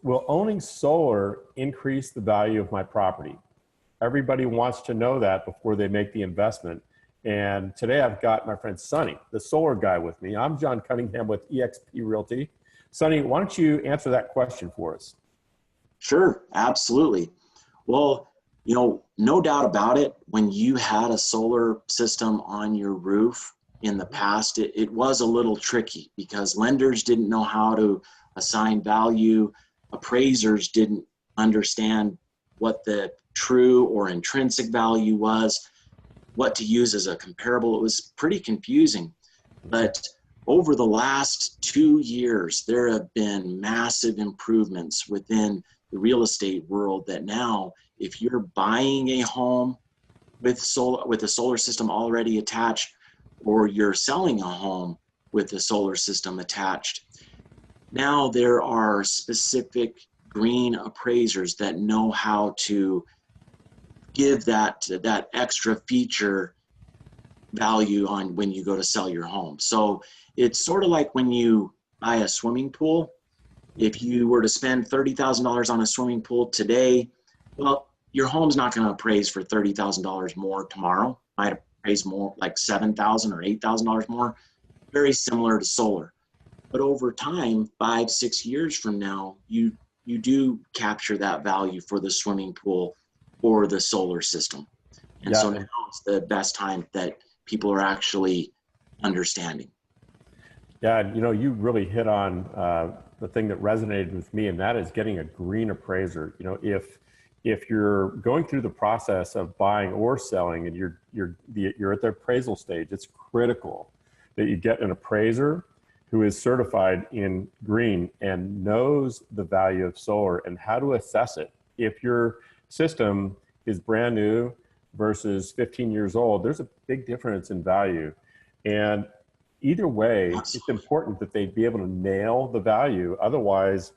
will owning solar increase the value of my property? Everybody wants to know that before they make the investment. And today I've got my friend Sonny, the solar guy, with me. I'm John Cunningham with eXp Realty. Sonny, why don't you answer that question for us? Sure, absolutely. Well, no doubt about it, when you had a solar system on your roof in the past, it was a little tricky because lenders didn't know how to assign value. Appraisers didn't understand what the true or intrinsic value was, what to use as a comparable. It was pretty confusing. But over the last 2 years, there have been massive improvements within the real estate world that now, if you're buying a home with a solar system already attached, or you're selling a home with a solar system attached, now there are specific green appraisers that know how to give that extra feature value on when you go to sell your home. So it's sort of like when you buy a swimming pool. If you were to spend $30,000 on a swimming pool today, well, your home's not going to appraise for $30,000 more tomorrow. Might appraise more like $7,000 or $8,000 more. Very similar to solar. But over time, 5-6 years from now, you do capture that value for the swimming pool or the solar system. And so now it's the best time that people are actually understanding. Yeah, you really hit on the thing that resonated with me, and that is getting a green appraiser. If you're going through the process of buying or selling and you're at the appraisal stage, it's critical that you get an appraiser who is certified in green and knows the value of solar and how to assess it. If your system is brand new versus 15 years old, there's a big difference in value. And either way, it's important that they be able to nail the value. Otherwise,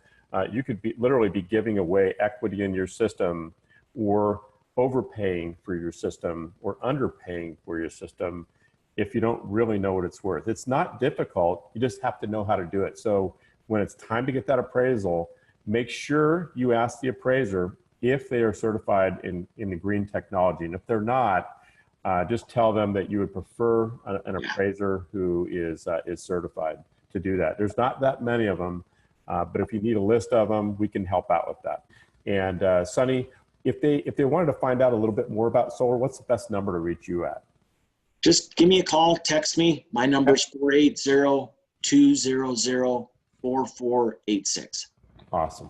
you could literally be giving away equity in your system, or overpaying for your system, or underpaying for your system if you don't really know what it's worth. It's not difficult. You just have to know how to do it. So when it's time to get that appraisal, make sure you ask the appraiser if they are certified in the green technology. And if they're not, just tell them that you would prefer an appraiser who is certified to do that. There's not that many of them, but if you need a list of them, we can help out with that. And Sonny, if they wanted to find out a little bit more about solar, what's the best number to reach you at? Just give me a call, text me. My number is 480-200-4486. Awesome.